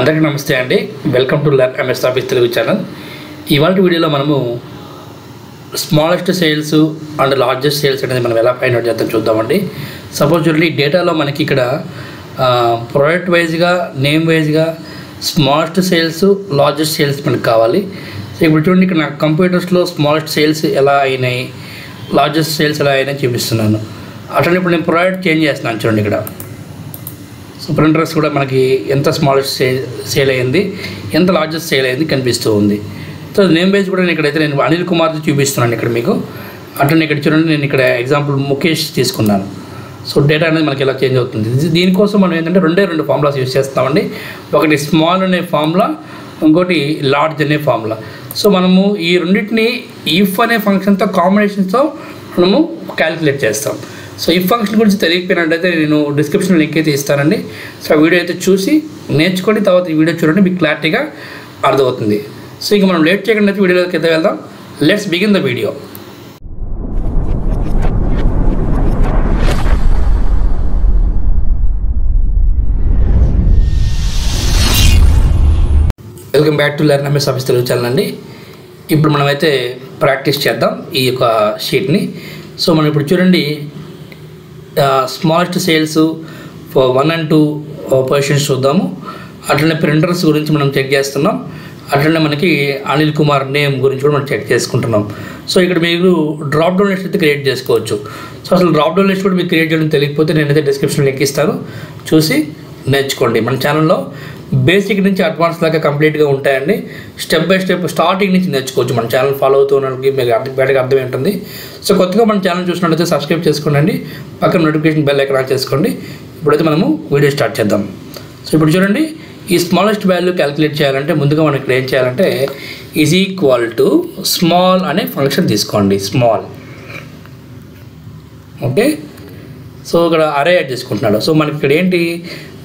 అందరికీ నమస్తే అండి. Welcome to learn MS office Telugu channel. ఇవాళ వీడియోలో మనము smallest sales and largest sales అనేది మనం ఎలా ఫైండ్ అవుట్ చేద్దాం చూద్దామండి. సపోజ్ చూడండి, డేటాలో మనకి ఇక్కడ ప్రోడక్ట్ వైజ్గా, నేమ్ వైజ్గా స్మాలెస్ట్ సేల్స్, లార్జెస్ట్ సేల్స్ మనకు కావాలి. సో ఇప్పుడు చూడండి, ఇక్కడ నాకు కంప్యూటర్స్లో స్మాలెస్ట్ సేల్స్ ఎలా అయినాయి, లార్జెస్ట్ సేల్స్ ఎలా అయినాయి చూపిస్తున్నాను. అట్లనే ఇప్పుడు నేను ప్రోడక్ట్ చేంజ్ చేస్తున్నాను చూడండి. ఇక్కడ సో ప్రింటర్స్ కూడా మనకి ఎంత స్మాలెస్ట్ సేల్ అయ్యింది, ఎంత లార్జెస్ట్ సేల్ అయ్యింది కనిపిస్తూ ఉంది. సో నేమ్ బేస్ కూడా ఇక్కడైతే నేను అనిల్ కుమార్ది చూపిస్తున్నాను ఇక్కడ మీకు. అట్లనే ఇక్కడ చూడండి, నేను ఇక్కడ ఎగ్జాంపుల్ ముఖేష్ తీసుకున్నాను. సో డేటా అనేది మనకి ఎలా చేంజ్ అవుతుంది. దీనికోసం మనం ఏంటంటే రెండు ఫార్ములాస్ యూజ్ చేస్తామండి. ఒకటి స్మాల్ అనే ఫార్ములా, ఇంకోటి లార్జ్ అనే ఫార్ములా. సో మనము ఈ రెండింటిని ఇఫ్ అనే ఫంక్షన్తో కాంబినేషన్తో మనము క్యాలిక్యులేట్ చేస్తాం. సో ఈ ఫంక్షన్ గురించి తెలియకపోయినట్టయితే నేను డిస్క్రిప్షన్లో లింక్ అయితే ఇస్తానండి. సో ఆ వీడియో అయితే చూసి నేర్చుకొని తర్వాత ఈ వీడియో చూడండి, మీకు క్లారిటీగా అర్థమవుతుంది. సో ఇంకా మనం లేట్ చేయకుండా అయితే వీడియోలోకి అయితే వెళ్దాం. Let's begin the video. Welcome back to learn MS office Telugu channel అండి. ఇప్పుడు మనమైతే ప్రాక్టీస్ చేద్దాం ఈ యొక్క షీట్ని. సో మనం ఇప్పుడు చూడండి, smallest sales for 1 and 2 positions చూద్దాము. అట్లనే ప్రింటర్స్ గురించి మనం చెక్ చేస్తున్నాం. అట్లనే మనకి అనిల్ కుమార్ నేమ్ గురించి కూడా మనం చెక్ చేసుకుంటున్నాం. సో ఇక్కడ మీరు డ్రాప్ డౌన్ లిస్ట్ అయితే క్రియేట్ చేసుకోవచ్చు. సో అసలు డ్రాప్ డౌన్ లిస్ట్ కూడా మీకు క్రియేట్ చేయడం తెలియకపోతే నేనైతే డిస్క్రిప్షన్లో లింక్ ఇస్తాను, చూసి నేర్చుకోండి. మన ఛానల్లో బేసిక్ నుంచి అడ్వాన్స్ దాకా కంప్లీట్గా ఉంటాయండి. స్టెప్ బై స్టెప్ స్టార్టింగ్ నుంచి నేర్చుకోవచ్చు. మన ఛానల్ ఫాలో అవుతున్నకి మీకు బయటకు అర్థం ఉంటుంది. సో కొత్తగా మన ఛానల్ చూసినట్లయితే సబ్స్క్రైబ్ చేసుకోండి, పక్కన నోటిఫికేషన్ బెల్ ఎక్కడ చేసుకోండి. ఇప్పుడైతే మనము వీడియో స్టార్ట్ చేద్దాం. సో ఇప్పుడు చూడండి, ఈ స్మాలెస్ట్ వాల్యూ క్యాలిక్యులేట్ చేయాలంటే ముందుగా మనం ఇక్కడ ఏం చేయాలంటే ఈజ్ ఈక్వల్ టు స్మాల్ అనే ఫంక్షన్ తీసుకోండి. Small, okay. సో ఇక్కడ అరే యాడ్ చేసుకుంటున్నాడు. సో మనకి ఇక్కడ ఏంటి,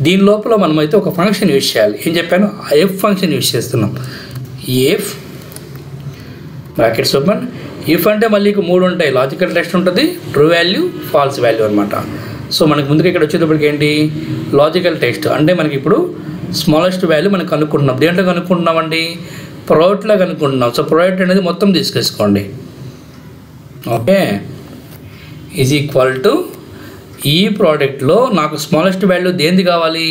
దీని లోపల మనమైతే ఒక ఫంక్షన్ యూజ్ చేయాలి. ఏం చెప్పాను, ఎఫ్ ఫంక్షన్ యూజ్ చేస్తున్నాం. F brackets open. ఇఫ్ అంటే మళ్ళీ 3 ఉంటాయి. లాజికల్ టెస్ట్ ఉంటుంది, ట్రూ వాల్యూ, ఫాల్స్ వాల్యూ అనమాట. సో మనకి ముందుగా ఇక్కడ వచ్చేటప్పటికి ఏంటి, లాజికల్ టెస్ట్ అంటే మనకి ఇప్పుడు స్మాలెస్ట్ వాల్యూ మనం కనుక్కుంటున్నాం. దేంట్లో కనుక్కుంటున్నామండి, ప్రోడక్ట్లో కనుక్కుంటున్నాం. సో ప్రోడక్ట్ అనేది మొత్తం తీసుకేసుకోండి, ఓకే. ఈజ్ ఈక్వల్ టు ఈ ప్రోడక్ట్లో నాకు స్మాలెస్ట్ వాల్యూ దేనిది కావాలి,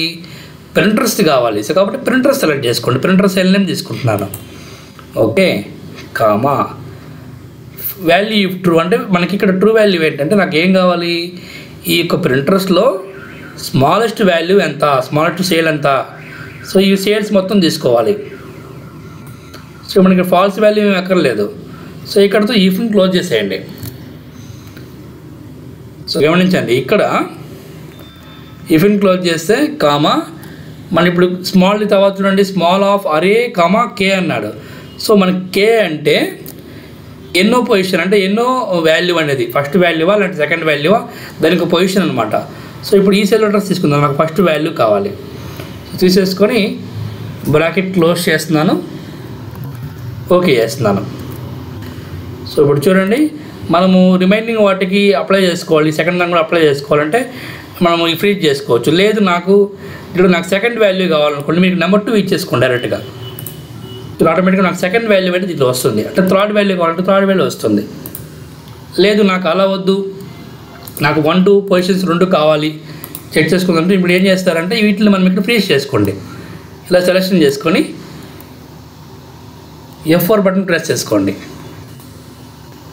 ప్రింటర్స్ది కావాలి. సో కాబట్టి ప్రింటర్స్ సెలెక్ట్ చేసుకోండి. ప్రింటర్ సెల్ నేమ్ తీసుకుంటున్నాను, okay, comma value if true అంటే మనకి ఇక్కడ ట్రూ వాల్యూ ఏంటంటే నాకు ఏం కావాలి, ఈ యొక్క ప్రింటర్స్లో స్మాలెస్ట్ వాల్యూ ఎంత, స్మాలెస్ట్ సేల్ ఎంత. సో ఈ సేల్స్ మొత్తం తీసుకోవాలి. సో మనకి ఫాల్స్ వాల్యూ ఏమి ఎక్కర్లేదు. సో ఇక్కడతో ఇఫ్ని క్లోజ్ చేసేయండి. సో గమనించండి, ఇక్కడ ఇఫ్ని క్లోజ్ చేస్తే కామా మన ఇప్పుడు స్మాల్ తర్వాత చూడండి, స్మాల్ ఆఫ్ అరే కామా కే అన్నాడు. సో మనకి కే అంటే ఎన్నో పొజిషన్ అంటే ఎన్నో వాల్యూ అనేది, ఫస్ట్ వాల్యూవా లేదంటే సెకండ్ వాల్యూవా, దానికి ఒక పొజిషన్ అనమాట. సో ఇప్పుడు ఈ సెల్ అడ్రస్ తీసుకుందాం, నాకు ఫస్ట్ వాల్యూ కావాలి. తీసేసుకొని బ్రాకెట్ క్లోజ్ చేస్తున్నాను, ఓకే చేస్తున్నాను. సో ఇప్పుడు చూడండి, మనము రిమైనింగ్ వాటికి అప్లై చేసుకోవాలి. సెకండ్ దాన్ని కూడా అప్లై చేసుకోవాలంటే మనము ఫ్రీజ్ చేసుకోవచ్చు. లేదు నాకు ఇప్పుడు నాకు సెకండ్ వాల్యూ కావాలనుకోండి, మీకు నెంబర్ 2 ఇచ్చేసుకోండి డైరెక్ట్గా. ఇప్పుడు ఆటోమేటిక్గా నాకు సెకండ్ వాల్యూ అయితే ఇట్లా వస్తుంది. అంటే థర్డ్ వాల్యూ కావాలంటే థర్డ్ వాల్యూ వస్తుంది. లేదు నాకు అలా వద్దు, నాకు 1, 2 పొజిషన్స్ 2 కావాలి చెక్ చేసుకుందంటే ఇప్పుడు ఏం చేస్తారంటే వీటిని మనం ఇక్కడ ఫ్రీజ్ చేసుకోండి. ఇలా సెలెక్షన్ చేసుకొని F4 బటన్ ప్రెస్ చేసుకోండి,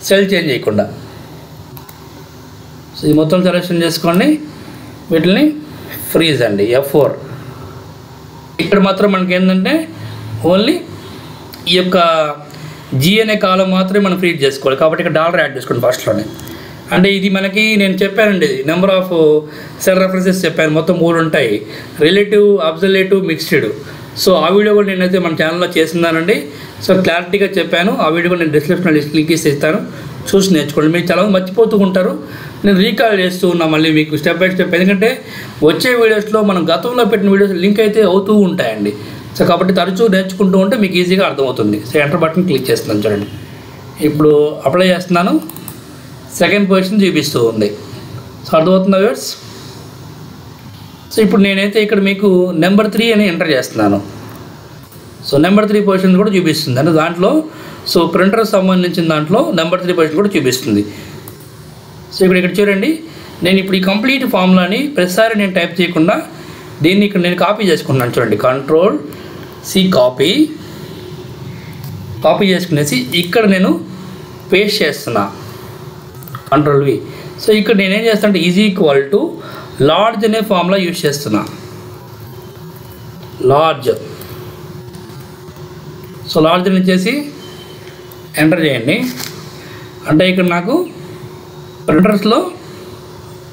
సెల్ చేంజ్ చేయకుండా. సో ఇది మొత్తం సెలెక్షన్ చేసుకోండి, వీటిని ఫ్రీజ్ అండి F4. ఇక్కడ మాత్రం మనకి ఏంటంటే ఓన్లీ ఈ యొక్క జీ అనే కాలం మాత్రమే మనం ఫ్రీజ్ చేసుకోవాలి. కాబట్టి ఇక్కడ డాలర్ యాడ్ చేసుకోండి ఫస్ట్లోనే. అంటే ఇది మనకి నేను చెప్పానండి, నెంబర్ ఆఫ్ సెల్ రెఫరెన్సెస్ చెప్పాను, మొత్తం 3 ఉంటాయి, రిలేటివ్, అబ్జర్వేటివ్, మిక్స్డ్. సో ఆ వీడియో కూడా నేనైతే మన ఛానల్లో చేస్తున్నానండి. సో క్లారిటీగా చెప్పాను. ఆ వీడియో కూడా నేను డిస్క్రిప్షన్లో లింక్ ఇస్తాను, చూసి నేర్చుకోండి. మీరు చాలా మర్చిపోతూ ఉంటారు, నేను రీకాల్ చేస్తూ ఉన్నా మళ్ళీ మీకు స్టెప్ బై స్టెప్. ఎందుకంటే వచ్చే వీడియోస్లో మనం గతంలో పెట్టిన వీడియోస్ లింక్ అయితే అవుతూ ఉంటాయండి. సో కాబట్టి తరచూ నేర్చుకుంటూ ఉంటే మీకు ఈజీగా అర్థమవుతుంది. సో ఎంటర్ బటన్ క్లిక్ చేస్తున్నాను చూడండి. ఇప్పుడు అప్లై చేస్తున్నాను, సెకండ్ పొజిషన్ చూపిస్తూ ఉంది. సో అర్థమవుతుందా వ్యూవర్స్? సో ఇప్పుడు నేనైతే ఇక్కడ మీకు నెంబర్ 3 అని ఎంటర్ చేస్తున్నాను. సో నెంబర్ 3 పొజిషన్ కూడా చూపిస్తుంది. అంటే దాంట్లో సో ప్రింటర్ సంబంధించిన దాంట్లో నెంబర్ 3 పొజిషన్ కూడా చూపిస్తుంది. సో ఇక్కడ చూడండి, నేను ఇప్పుడు ఈ కంప్లీట్ ఫార్ములాని ప్రతిసారి నేను టైప్ చేయకుండా దీన్ని ఇక్కడ నేను కాపీ చేసుకున్నాను. చూడండి, Ctrl+C కాపీ చేసుకునేసి ఇక్కడ నేను పేస్ట్ చేస్తున్నా, Ctrl+V. సో ఇక్కడ నేనేం చేస్తాను అంటే ఈజ్ ఈక్వల్ టు లార్జ్ అనే ఫార్ములా యూజ్ చేస్తున్నా, లార్జ్. సో లార్జ్ వచ్చేసి ఎంటర్ చేయండి. అంటే ఇక్కడ నాకు ప్రింటర్స్లో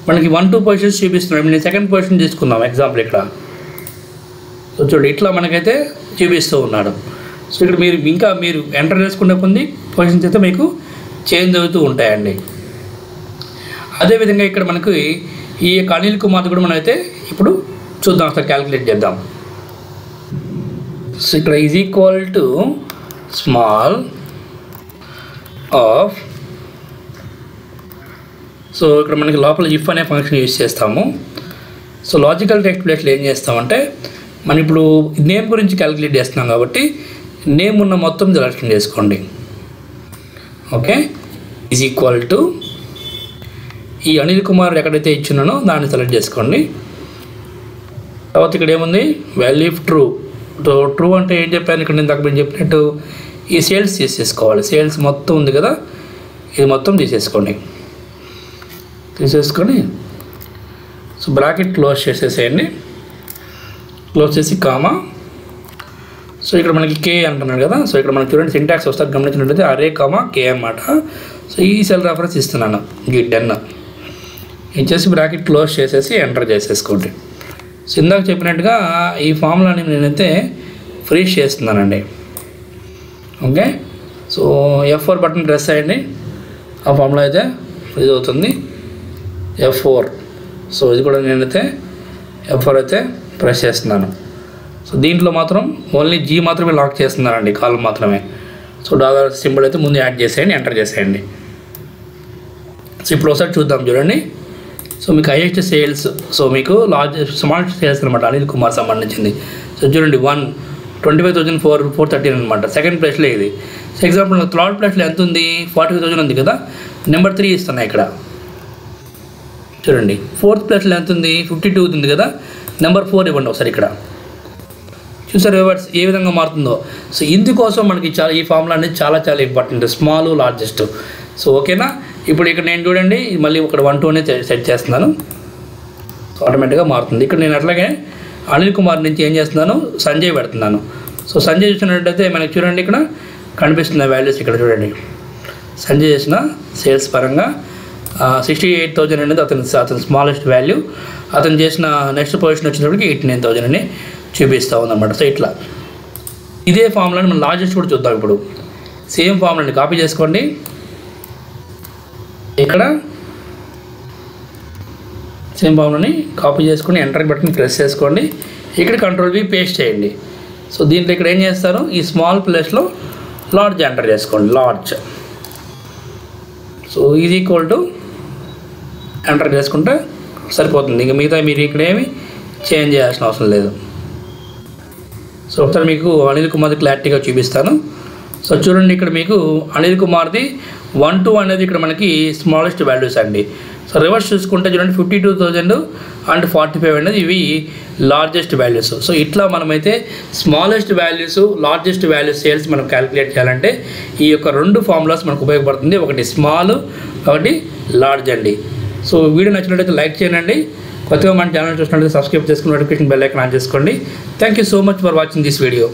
మనకి 1, 2 పొజిషన్స్ చూపిస్తున్నాడు. నేను సెకండ్ పొజిషన్ తీసుకుందాం ఎగ్జాంపుల్ ఇక్కడ. సో చూడండి, ఇట్లా మనకైతే చూపిస్తూ ఉన్నాడు. సో ఇక్కడ మీరు ఎంటర్ చేసుకునే కొన్ని పొజిషన్స్ అయితే మీకు చేంజ్ అవుతూ ఉంటాయండి. అదేవిధంగా ఇక్కడ మనకి ఈ యొక్క అనిల్ కుమార్ కూడా మనం అయితే ఇప్పుడు చూద్దాం, ఒకసారి క్యాలిక్యులేట్ చేద్దాం. సో ఇక్కడ is equal to small of, so ఇక్కడ మనకి లోపల ఇఫ్ అనే ఫంక్షన్ యూజ్ చేస్తాము. సో లాజికల్ టెక్స్ట్ ప్లేస్లో ఏం చేస్తామంటే మనం ఇప్పుడు నేమ్ గురించి క్యాలిక్యులేట్ చేస్తున్నాం కాబట్టి నేమ్ ఉన్న మొత్తం సెలెక్షన్ చేసుకోండి. ఓకే, ఈజ్ ఈక్వల్ టు ఈ అనిల్ కుమార్ ఎక్కడైతే ఇచ్చున్నానో దాన్ని సెలెక్ట్ చేసుకోండి. తర్వాత ఇక్కడ ఏముంది, వాల్యూ ఇఫ్ ట్రూ. ట్రూ అంటే ఏం చెప్పాను ఇక్కడ, నేను తగ్గ చెప్పినట్టు ఈ సేల్స్ తీసేసుకోవాలి. సేల్స్ మొత్తం ఉంది కదా, ఇది మొత్తం తీసేసుకొని సో బ్రాకెట్ క్లోజ్ చేసేసేయండి. క్లోజ్ చేసి కామా. సో ఇక్కడ మనకి కే అంటున్నాడు కదా, సో ఇక్కడ మనకి చూడండి సింటాక్స్ వస్తారు, గమనించినట్లయితే అరే కామా కే అన్నమాట. సో ఈ సెల్ రెఫరెన్స్ ఇస్తున్నాను, ఈ 10 ఇచ్చేసి బ్రాకెట్ క్లోజ్ చేసేసి ఎంటర్ చేసేసుకోండి. సో ఇందాక చెప్పినట్టుగా ఈ ఫార్ములాని నేనైతే ఫ్రీజ్ చేస్తున్నానండి. Okay, so F4 button press అయ్యండి, ఆ ఫార్ములా అయితే ఫ్రీజ్ అవుతుంది. F4. సో ఇది కూడా నేనైతే F4 అయితే ప్రెస్ చేస్తున్నాను. సో దీంట్లో మాత్రం ఓన్లీ G మాత్రమే లాక్ చేస్తున్నానండి, కాలం మాత్రమే. సో డాలర్ సింబల్ అయితే ముందు యాడ్ చేసేయండి, ఎంటర్ చేసేయండి. సో ఇప్పుడు ఒకసారి చూద్దాం, చూడండి. సో మీకు హైయెస్ట్ సేల్స్, సో మీకు స్మాల్ సేల్స్ అనమాట అనిల్ కుమార్ సంబంధించింది. సో చూడండి 25,413 అనమాట, సెకండ్ ప్లేస్లో ఇది. సో ఎగ్జాంపుల్ థర్డ్ ప్లేస్లో ఎంత ఉంది, 45,000 ఉంది కదా, నెంబర్ 3 ఇస్తున్నాయి ఇక్కడ. చూడండి ఫోర్త్ ప్లేస్లో ఎంత ఉంది, 52 ఉంది కదా, నెంబర్ 4 ఇవ్వండి ఒకసారి ఇక్కడ. చూసారు వ్యూవర్స్ ఏ విధంగా మారుతుందో. సో ఇందుకోసం మనకి ఈ ఫార్ములా అనేది చాలా ఇంపార్టెంట్, స్మాల్ లార్జెస్ట్. సో ఓకేనా, ఇప్పుడు ఇక్కడ నేను చూడండి మళ్ళీ ఇక్కడ 1, 2 అనే సెట్ చేస్తున్నాను, ఆటోమేటిక్గా మారుతుంది. ఇక్కడ నేను అట్లాగే అనిల్ కుమార్ నుంచి ఏం చేస్తున్నాను, సంజయ్ పెడుతున్నాను. సో సంజయ్ చూసినట్టయితే మనకి చూడండి ఇక్కడ కనిపిస్తున్న వాల్యూస్ ఇక్కడ చూడండి. సంజయ్ చేసిన సేల్స్ పరంగా 68,000 అనేది అతని స్మాలెస్ట్ వాల్యూ. అతను చేసిన నెక్స్ట్ పొజిషన్ వచ్చినప్పటికి 89,000 అని చూపిస్తూ ఉందన్నమాట. సో ఇట్లా ఇదే ఫార్ములాని మనం లార్జెస్ట్ కూడా చూద్దాం. ఇప్పుడు సేమ్ ఫార్ములాని కాపీ చేసుకోండి, ఇక్కడ సేమ్ ఫార్ములాని కాపీ చేసుకొని ఎంటర్ బటన్ ప్రెస్ చేసుకోండి, ఇక్కడ Ctrl+V పేస్ట్ చేయండి. సో దీంట్లో ఇక్కడ ఏం చేస్తారు, ఈ స్మాల్ ప్లేస్లో లార్జ్ ఎంటర్ చేసుకోండి, large. So is equal to enter చేసుకుంటే సరిపోతుంది. ఇంకా మిగతా మీరు ఇక్కడ ఏమి చేంజ్ చేయాల్సిన అవసరం లేదు. సో ఒకసారి మీకు అనిల్ కుమార్ది క్లారిటీగా చూపిస్తాను. సో చూడండి ఇక్కడ మీకు అనిల్ కుమార్ది 1, 2 అనేది ఇక్కడ మనకి స్మాలెస్ట్ వాల్యూస్ అండి. సో రివర్స్ చూసుకుంటే చూడండి 52,000 అండ్ 45 అనేది ఇవి లార్జెస్ట్ వాల్యూస్. సో ఇట్లా మనమైతే smallest values, largest values sales మనం క్యాలిక్యులేట్ చేయాలంటే ఈ యొక్క 2 ఫార్ములాస్ మనకు ఉపయోగపడుతుంది, ఒకటి స్మాల్, ఒకటి లార్జ్ అండి. సో వీడియో నచ్చినట్లయితే లైక్ చేయండి, కొత్తగా మన ఛానల్ చూసినట్లయితే సబ్స్క్రైబ్ చేసుకుని నోటిఫికేషన్ బెల్ ఐకాన్ ఆన్ చేసుకోండి. Thank you so much for watching this video.